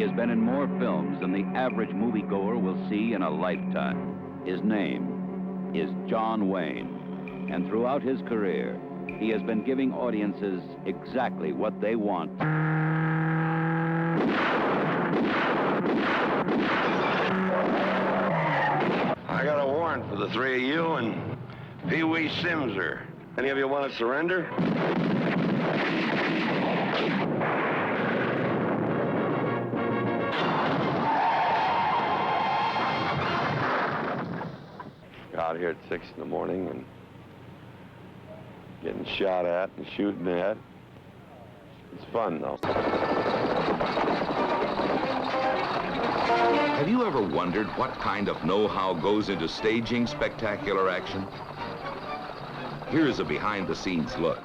He has been in more films than the average moviegoer will see in a lifetime. His name is John Wayne, and throughout his career, he has been giving audiences exactly what they want. I got a warrant for the three of you and Pee Wee Simser. Any of you want to surrender? Out here at 6 in the morning and getting shot at and shooting at. It's fun, though. Have you ever wondered what kind of know-how goes into staging spectacular action? Here's a behind-the-scenes look.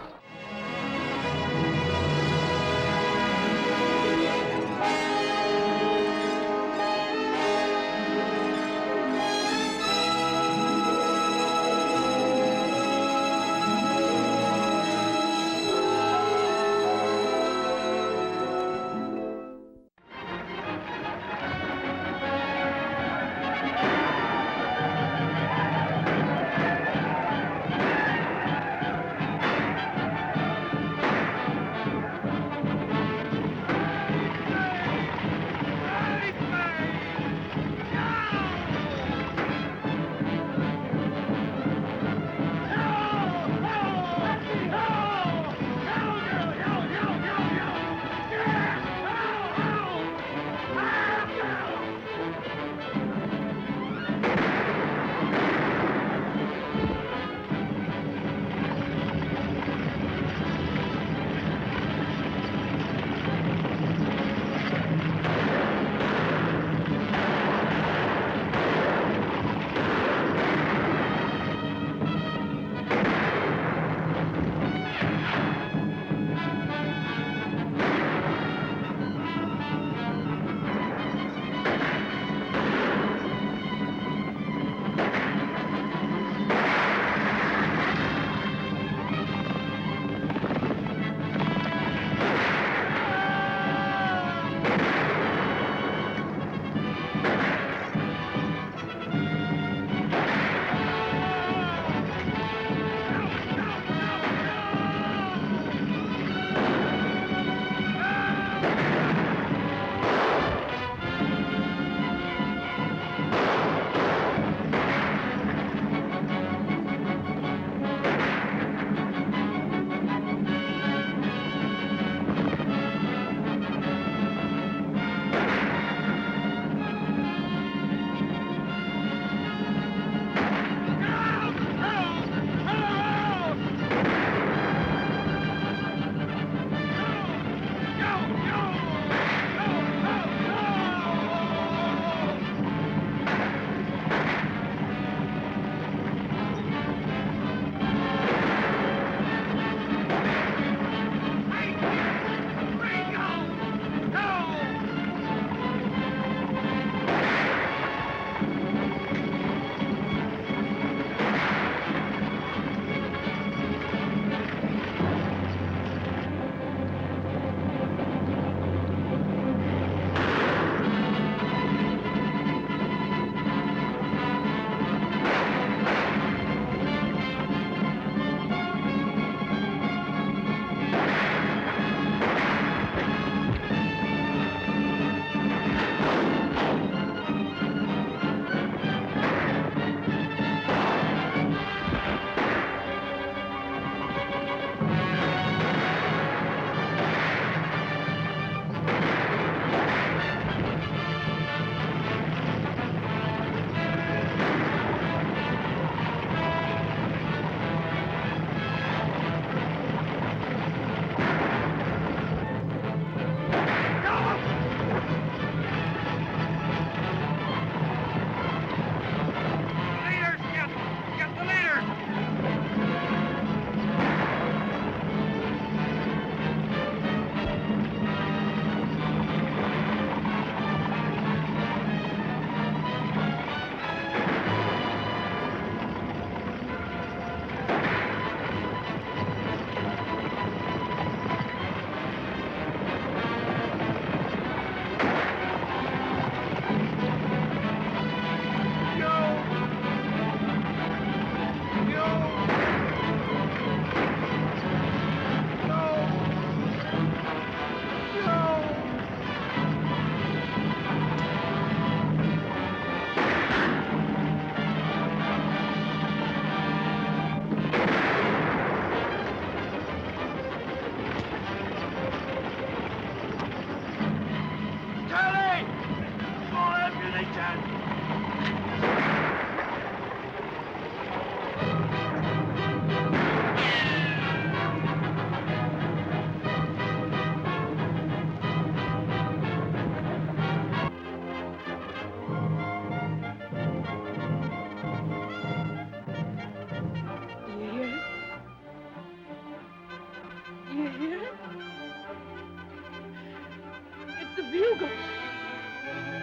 The bugles.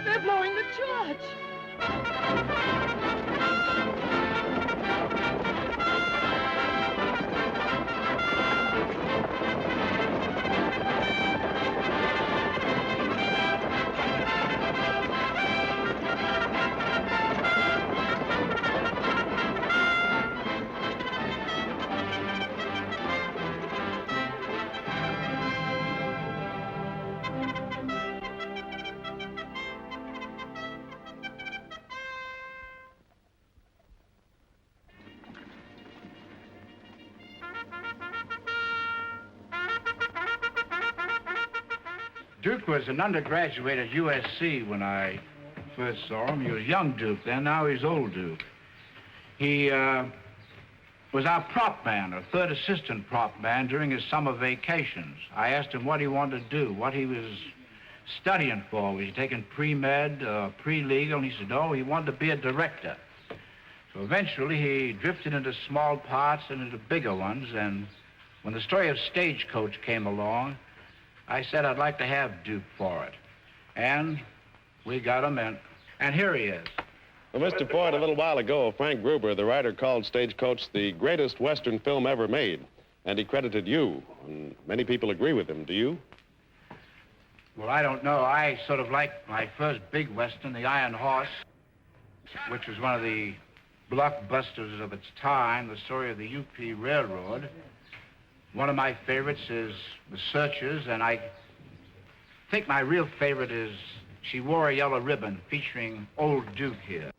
They're blowing the charge. Duke was an undergraduate at USC when I first saw him. He was young Duke then, now he's old Duke. He was our prop man, or third assistant prop man during his summer vacations. I asked him what he wanted to do, what he was studying for. Was he taking pre-med, pre-legal? And he said, no, he wanted to be a director. So eventually he drifted into small parts and into bigger ones, and when the story of Stagecoach came along, I said I'd like to have Duke for it. And we got him in. And here he is. Well, Mr. Ford, a little while ago, Frank Gruber, the writer, called Stagecoach the greatest Western film ever made. And he credited you. And many people agree with him. Do you? Well, I don't know. I sort of liked my first big Western, The Iron Horse, which was one of the blockbusters of its time, the story of the UP Railroad. One of my favorites is The Searchers, and I think my real favorite is She Wore a Yellow Ribbon, featuring old Duke here.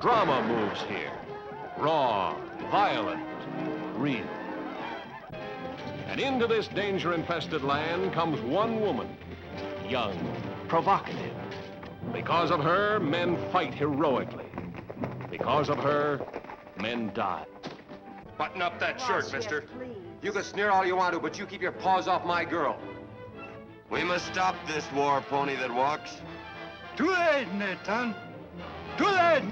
Drama moves here. Raw, violent, real. And into this danger-infested land comes one woman, young, provocative. Because of her, men fight heroically. Because of her, men die. Button up that shirt, mister. You can sneer all you want to, but you keep your paws off my girl. We must stop this war, pony that walks. Too late, Nathan. Too late!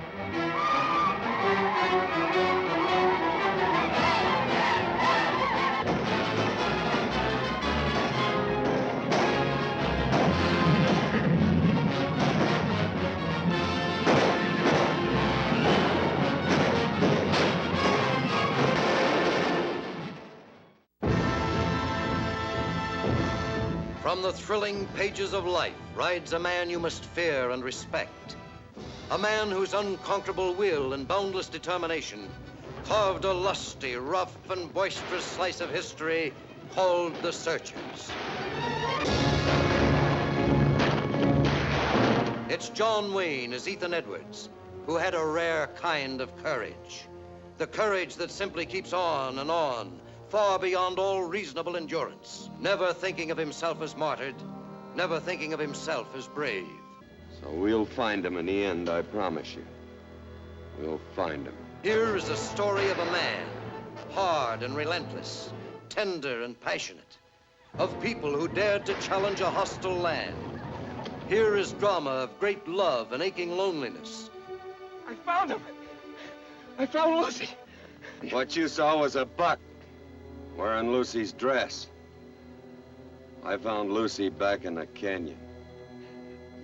From the thrilling pages of life rides a man you must fear and respect. A man whose unconquerable will and boundless determination carved a lusty, rough, and boisterous slice of history called The Searchers. It's John Wayne as Ethan Edwards, who had a rare kind of courage. The courage that simply keeps on and on, far beyond all reasonable endurance, never thinking of himself as martyred, never thinking of himself as brave. So we'll find him in the end, I promise you. We'll find him. Here is the story of a man, hard and relentless, tender and passionate, of people who dared to challenge a hostile land. Here is drama of great love and aching loneliness. I found him. I found Lucy. What you saw was a buck wearing Lucy's dress. I found Lucy back in the canyon.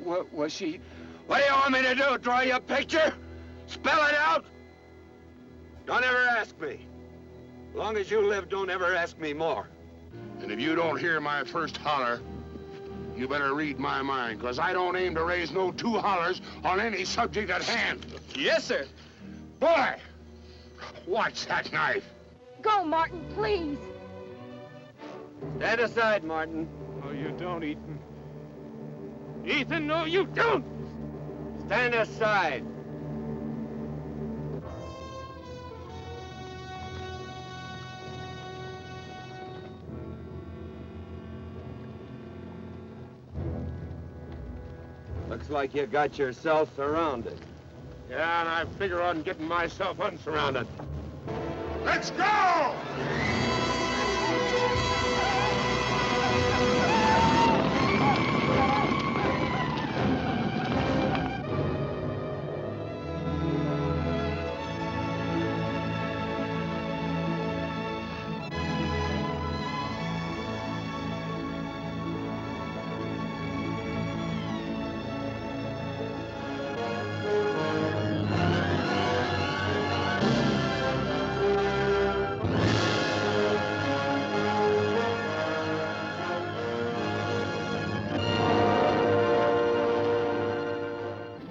What was she? What do you want me to do? Draw you a picture? Spell it out? Don't ever ask me. As long as you live, don't ever ask me more. And if you don't hear my first holler, you better read my mind, because I don't aim to raise no two hollers on any subject at hand. Yes, sir. Boy, watch that knife. Go, Martin, please. Stand aside, Martin. No, you don't, Ethan. Ethan, no, you don't! Stand aside. Looks like you got yourself surrounded. Yeah, and I figure on getting myself unsurrounded. Let's go!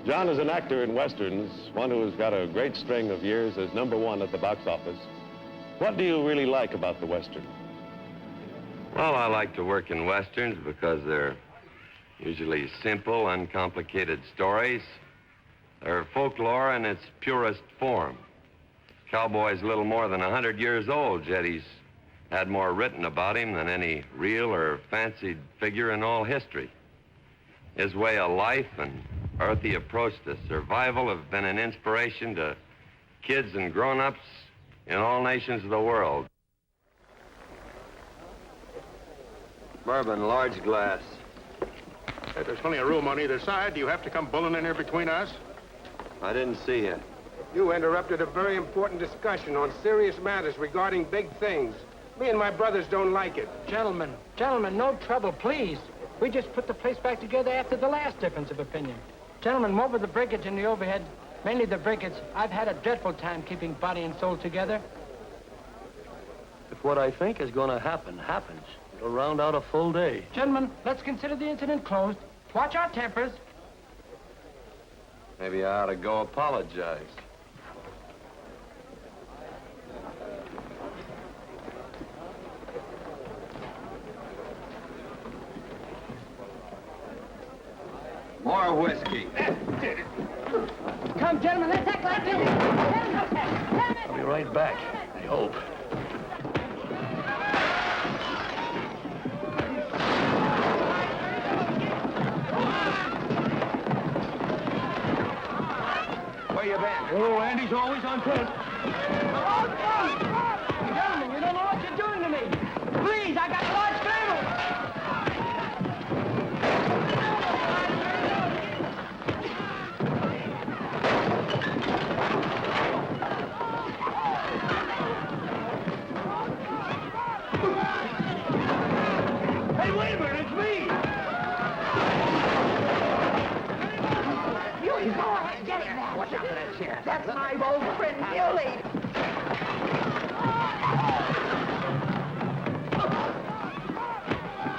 John is an actor in Westerns, one who has got a great string of years as #1 at the box office. What do you really like about the Western? Well, I like to work in Westerns because they're usually simple, uncomplicated stories. They're folklore in its purest form. Cowboy's a little more than 100 years old, yet he's had more written about him than any real or fancied figure in all history. His way of life and earthy approach to survival have been an inspiration to kids and grown-ups in all nations of the world. Bourbon, large glass. Hey, there's plenty of room on either side. Do you have to come bulling in here between us? I didn't see you. You interrupted a very important discussion on serious matters regarding big things. Me and my brothers don't like it. Gentlemen, no trouble, please. We just put the place back together after the last difference of opinion. Gentlemen, what with the breakage and the overhead, mainly the breakage, I've had a dreadful time keeping body and soul together. If what I think is going to happen happens, it'll round out a full day. Gentlemen, let's consider the incident closed. Watch our tempers. Maybe I ought to go apologize. More whiskey. Come, gentlemen, let's act like this. I'll be right back, I hope. Where you been? Oh, Andy's always on foot. Gentlemen, you don't know what you're doing to me. Please, I got a large family. Hey, wait a minute, it's me! Muley, go ahead, get him that. Watch out for that chair. That's my old friend, Muley.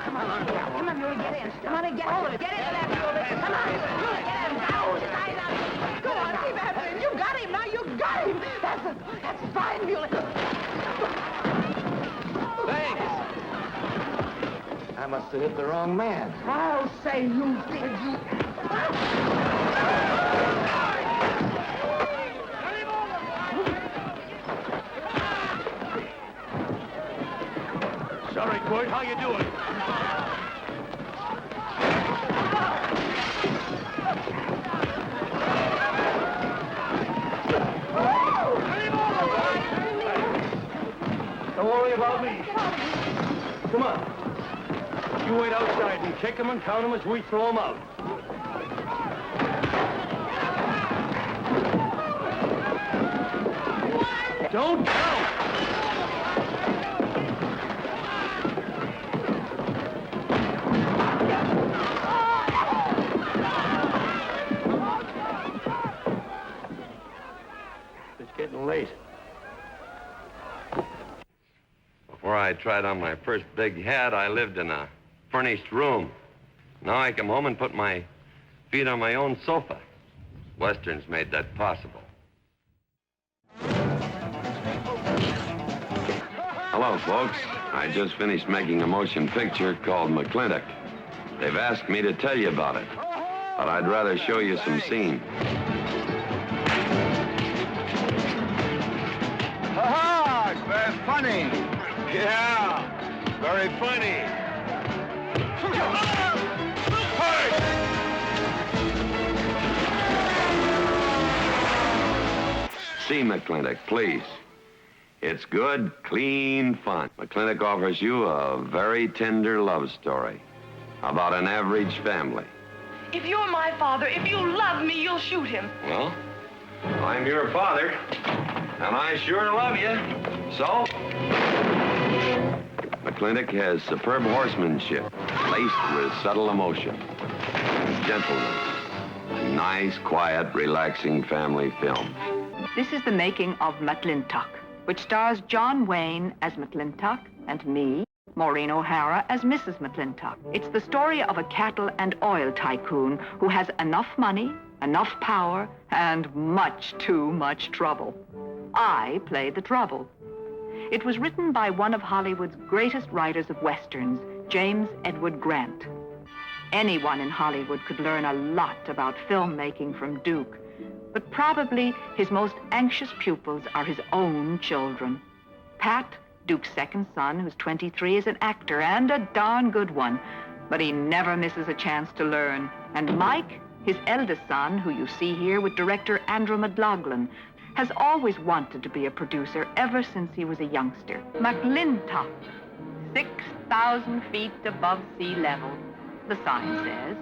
Come on, Muley, get in. Come on and get hold of it. Get into that, Muley. Come on, Muley, get in. Ow, his eyes out. Go on, keep after him. You got him, now you got him. That's fine, Muley. Thanks. I must have hit the wrong man. I'll say you did, you. Sorry, Quirt, how you doing? Don't worry about me. Come on. You wait outside and kick them and count them as we throw them out. Don't count! It's getting late. Before I tried on my first big hat, I lived in a furnished room. Now I come home and put my feet on my own sofa. Westerns made that possible. I Hello, folks. I just finished making a motion picture called McClintock. They've asked me to tell you about it, but I'd rather show you some scenes. Ha-ha! It's very funny. Yeah, very funny. See McClintock, please. It's good, clean fun. McClintock offers you a very tender love story about an average family. If you're my father, if you love me, you'll shoot him. Well, I'm your father, and I sure love you. So, McClintock has superb horsemanship, laced with subtle emotion, gentleness, a nice, quiet, relaxing family film. This is the making of McClintock, which stars John Wayne as McClintock and me, Maureen O'Hara, as Mrs. McClintock. It's the story of a cattle and oil tycoon who has enough money, enough power, and much too much trouble. I play the trouble. It was written by one of Hollywood's greatest writers of westerns, James Edward Grant. Anyone in Hollywood could learn a lot about filmmaking from Duke, but probably his most anxious pupils are his own children. Pat, Duke's second son, who's 23, is an actor, and a darn good one, but he never misses a chance to learn. And Mike, his eldest son, who you see here with director Andrew McLaughlin, has always wanted to be a producer ever since he was a youngster. McClintock, 6,000 feet above sea level, the sign says.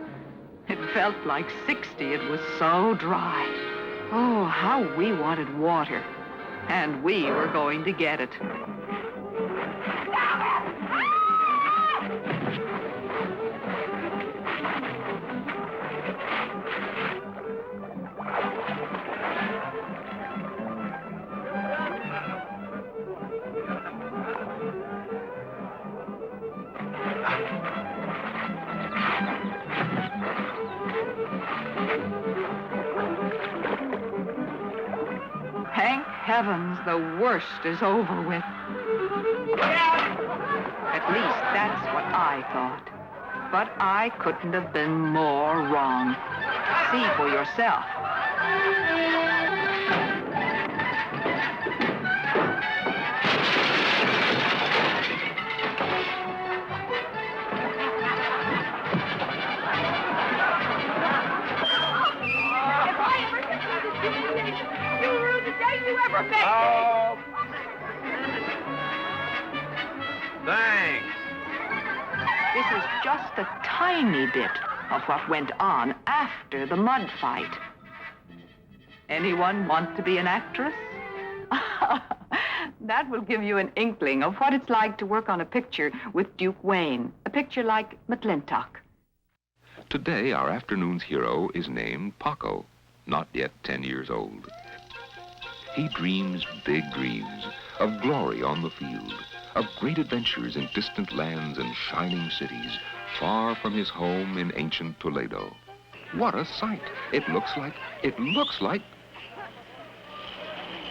It felt like 60, it was so dry. Oh, how we wanted water. And we were going to get it. Thank heavens the worst is over with. At least that's what I thought. But I couldn't have been more wrong. See for yourself. Oh, thanks. This is just a tiny bit of what went on after the mud fight. Anyone want to be an actress? That will give you an inkling of what it's like to work on a picture with Duke Wayne, a picture like McClintock. Today, our afternoon's hero is named Paco, not yet 10 years old. He dreams big dreams of glory on the field, of great adventures in distant lands and shining cities, far from his home in ancient Toledo. What a sight! It looks like...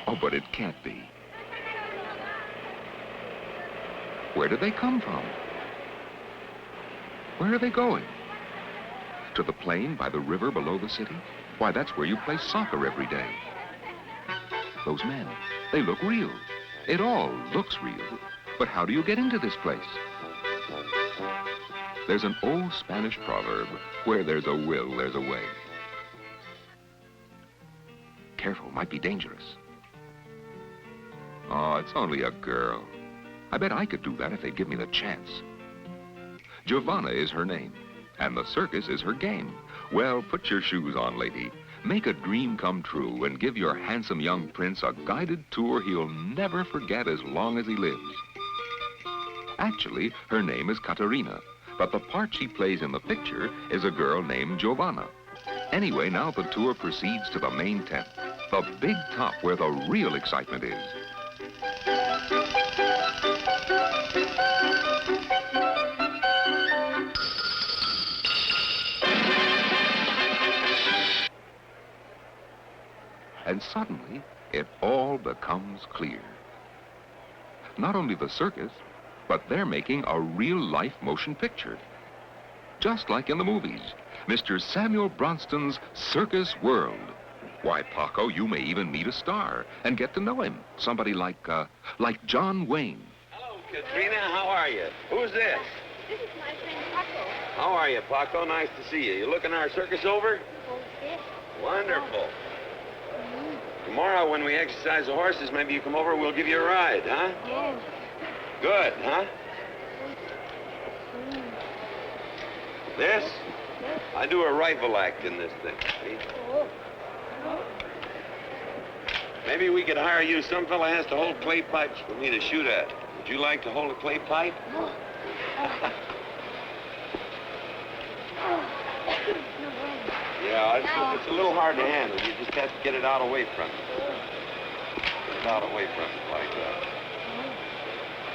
Oh, but it can't be. Where did they come from? Where are they going? To the plain by the river below the city? Why, that's where you play soccer every day. Those men, they look real. It all looks real. But how do you get into this place? There's an old Spanish proverb, where there's a will, there's a way. Careful, might be dangerous. Oh, it's only a girl. I bet I could do that if they'd give me the chance. Giovanna is her name, and the circus is her game. Well, put your shoes on, lady. Make a dream come true and give your handsome young prince a guided tour he'll never forget as long as he lives. Actually, her name is Katerina, but the part she plays in the picture is a girl named Giovanna. Anyway, now the tour proceeds to the main tent, the big top where the real excitement is. And suddenly, it all becomes clear. not only the circus, but they're making a real-life motion picture. Just like in the movies, Mr. Samuel Bronston's Circus World. Why, Paco, you may even meet a star and get to know him. Somebody like John Wayne. Hello, Katrina. How are you? Who's this? This is my friend Paco. How are you, Paco? Nice to see you. You looking our circus over? Oh, yes. Wonderful. Tomorrow, when we exercise the horses, maybe you come over, we'll give you a ride, huh? Yes. Good, huh? This? Yes. I do a rifle act in this thing, see? Oh. Maybe we could hire you. Some fella has to hold clay pipes for me to shoot at. Would you like to hold a clay pipe? No. Yeah, it's a little hard to handle. You just have to get it out away from you. Get it out away from you like that.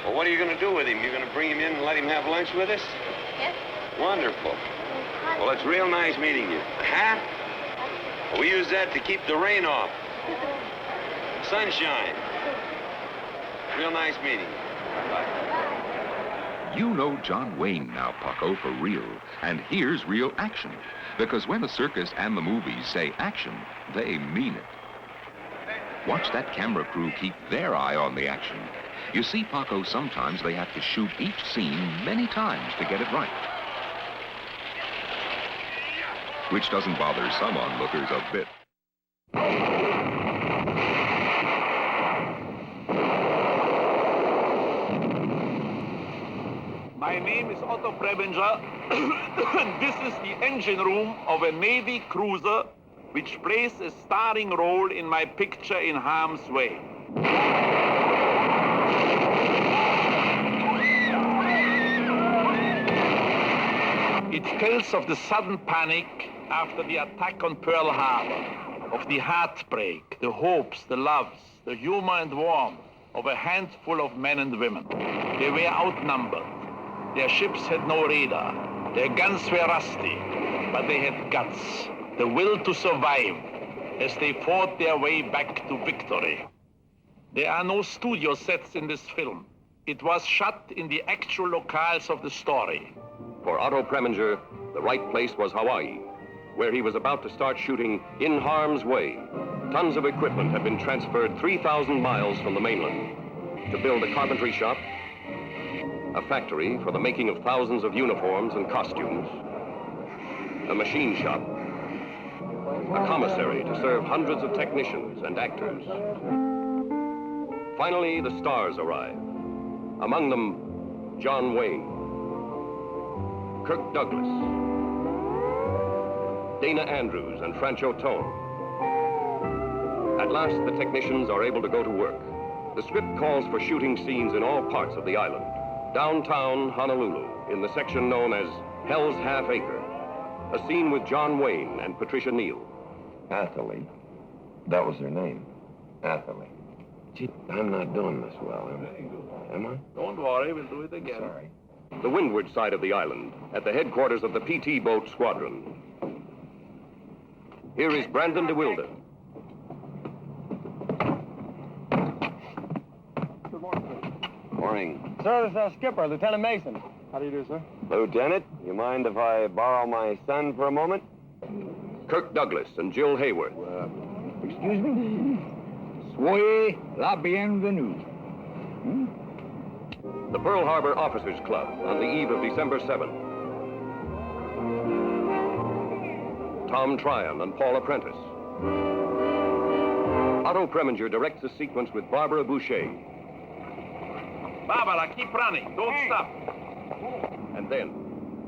Well, what are you going to do with him? You're going to bring him in and let him have lunch with us? Yes. Wonderful. Well, it's real nice meeting you. A hat? We use that to keep the rain off. Sunshine. Real nice meeting you. Bye. You know John Wayne now, Paco, for real. And here's real action. Because when the circus and the movies say action, they mean it. Watch that camera crew keep their eye on the action. You see, Paco, sometimes they have to shoot each scene many times to get it right. Which doesn't bother some onlookers a bit. My name is Otto Prebinger. This is the engine room of a Navy cruiser which plays a starring role in my picture In Harm's Way. It tells of the sudden panic after the attack on Pearl Harbor, of the heartbreak, the hopes, the loves, the humor and warmth of a handful of men and women. They were outnumbered. Their ships had no radar. Their guns were rusty, but they had guts, the will to survive as they fought their way back to victory. There are no studio sets in this film. It was shot in the actual locales of the story. For Otto Preminger, the right place was Hawaii, where he was about to start shooting In Harm's Way. Tons of equipment had been transferred 3,000 miles from the mainland to build a carpentry shop, a factory for the making of thousands of uniforms and costumes, a machine shop, a commissary to serve hundreds of technicians and actors. Finally, the stars arrived. Among them, John Wayne, Kirk Douglas, Dana Andrews, and Francho Tone. At last, the technicians are able to go to work. The script calls for shooting scenes in all parts of the island. Downtown Honolulu, in the section known as Hell's Half Acre. A scene with John Wayne and Patricia Neal. Atherley. That was her name. Atherley. Gee, I'm not doing this well, am I? Don't worry, we'll do it again. Sorry. The windward side of the island, at the headquarters of the PT Boat Squadron. Here is Brandon DeWilder. Good morning, sir. Morning. Sir, this is Skipper, Lieutenant Mason. How do you do, sir? Lieutenant, you mind if I borrow my son for a moment? Kirk Douglas and Jill Hayward. Excuse me? Soyez la bienvenue. The Pearl Harbor Officers Club on the eve of December 7th. Tom Tryon and Paula Prentice. Otto Preminger directs the sequence with Barbara Boucher. Barbara, keep running. Don't stop. And then,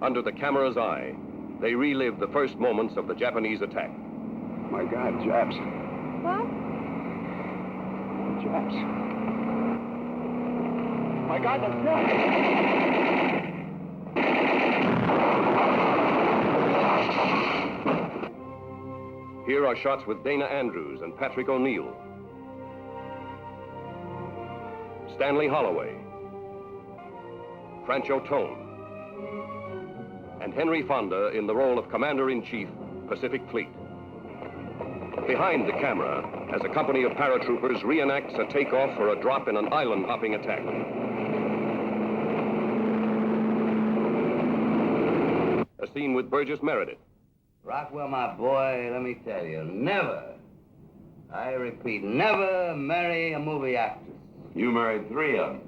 under the camera's eye, they relive the first moments of the Japanese attack. My God, Japs. What? Japs. My God, that's Japs. Here are shots with Dana Andrews and Patrick O'Neill. Stanley Holloway. Francho Tone. And Henry Fonda in the role of Commander-in-Chief, Pacific Fleet. But behind the camera, as a company of paratroopers reenacts a takeoff for a drop in an island-hopping attack. A scene with Burgess Meredith. Rockwell, my boy, let me tell you, never, I repeat, never marry a movie actress. You married 3 of them.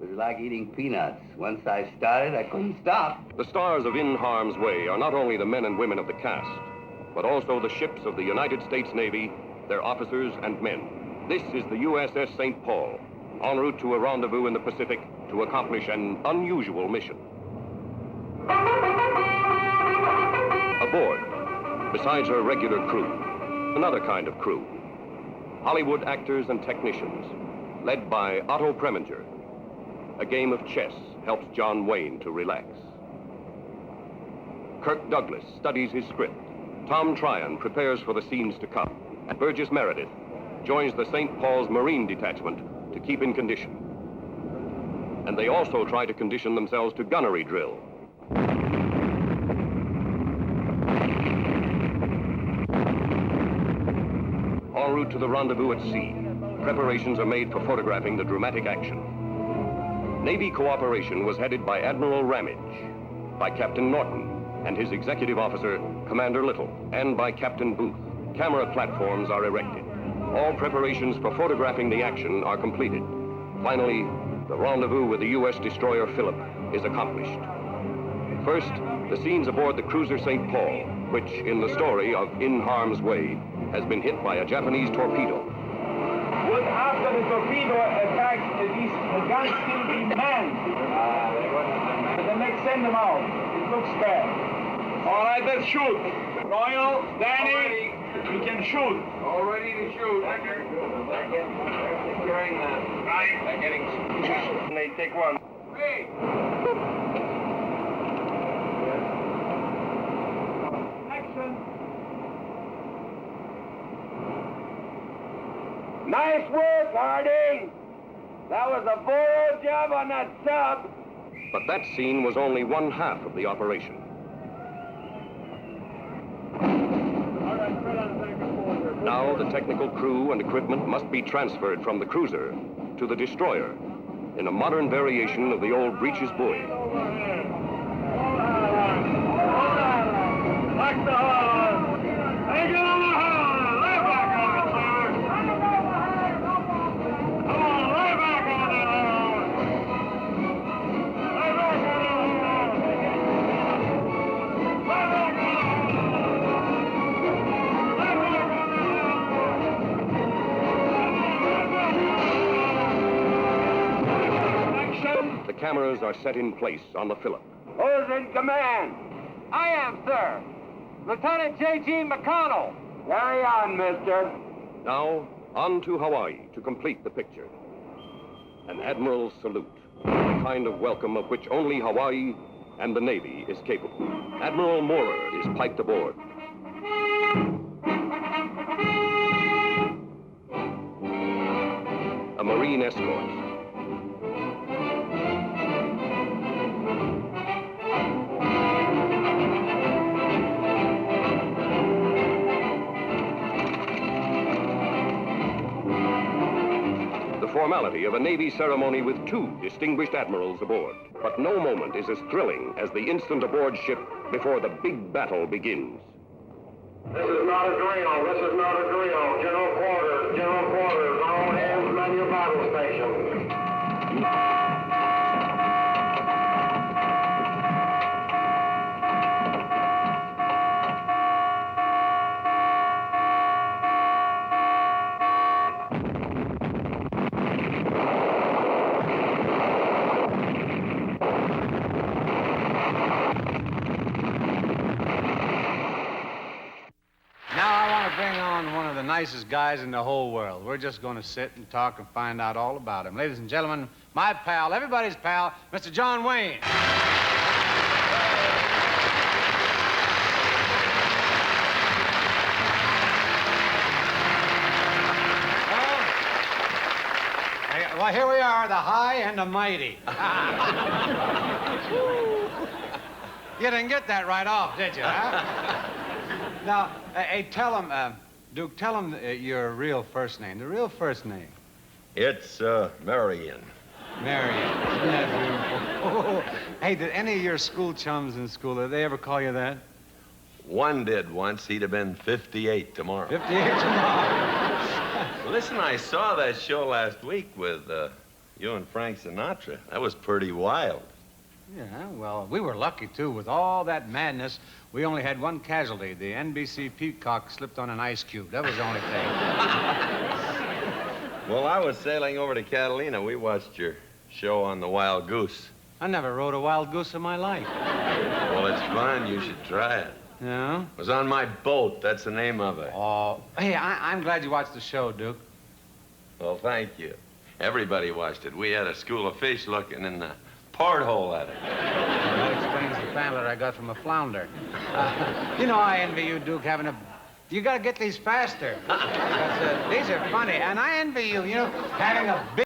It was like eating peanuts. Once I started, I couldn't stop. The stars of In Harm's Way are not only the men and women of the cast, but also the ships of the United States Navy, their officers and men. This is the USS St. Paul, en route to a rendezvous in the Pacific to accomplish an unusual mission. Aboard, besides her regular crew, another kind of crew. Hollywood actors and technicians, led by Otto Preminger. A game of chess helps John Wayne to relax. Kirk Douglas studies his script. Tom Tryon prepares for the scenes to come. And Burgess Meredith joins the St. Paul's Marine Detachment to keep in condition. And they also try to condition themselves to gunnery drill. En route to the rendezvous at sea, preparations are made for photographing the dramatic action. Navy cooperation was headed by Admiral Ramage, by Captain Norton, and his executive officer, Commander Little, and by Captain Booth. Camera platforms are erected. All preparations for photographing the action are completed. Finally, the rendezvous with the U.S. destroyer Philip is accomplished. First, the scenes aboard the cruiser St. Paul, which, in the story of In Harm's Way, has been hit by a Japanese torpedo. Would after the torpedo attack, the guns still be manned? Then let's send them out. It looks bad. All right, let's shoot. Royal, Danny, you can shoot. All ready to shoot. Securing that. Right. They're getting... They take one. Hey! Action. Nice work, Harding. That was a thorough job on that sub. But that scene was only one half of the operation. Now the technical crew and equipment must be transferred from the cruiser to the destroyer in a modern variation of the old breeches buoy. Like the hull. Hey, get on the hull. Lay back on it, sir. Come on, lay back on it. Lay back on it. Lay back on it. The cameras are set in place on the Phillip. Who's in command? I am, sir. Lieutenant J.G. McConnell. Carry on, mister. Now, on to Hawaii to complete the picture. An admiral's salute, the kind of welcome of which only Hawaii and the Navy is capable. Admiral Moorer is piped aboard. A Marine escort. Formality of a Navy ceremony with 2 distinguished admirals aboard. But no moment is as thrilling as the instant aboard ship before the big battle begins. This is not a drill. This is not a drill. General quarters. General quarters. All hands man your battle station. Nicest guys in the whole world. We're just going to sit and talk and find out all about him. Ladies and gentlemen, my pal, everybody's pal, Mr. John Wayne. Well, here we are, the high and the mighty. You didn't get that right off, did you, huh? Now, Hey, tell him, Duke, tell him your real first name. The real first name. It's, Marion. Marion. Isn't that beautiful? Hey, did any of your school chums in school, did they ever call you that? One did once. He'd have been 58 tomorrow. 58 tomorrow. Listen, I saw that show last week with, you and Frank Sinatra. That was pretty wild. Yeah, well, we were lucky, too. With all that madness, we only had one casualty. The NBC Peacock slipped on an ice cube. That was the only thing. Well, I was sailing over to Catalina. We watched your show on the Wild Goose. I never rode a wild goose in my life. Well, it's fun. You should try it. Yeah? It was on my boat. That's the name of it. Oh, hey, I'm glad you watched the show, Duke. Well, thank you. Everybody watched it. We had a school of fish looking in the porthole at it. Well, that explains the pamphlet I got from a flounder. You know, I envy you, Duke, having a... You gotta get these faster. Because, these are funny. And I envy you, you know, having a big...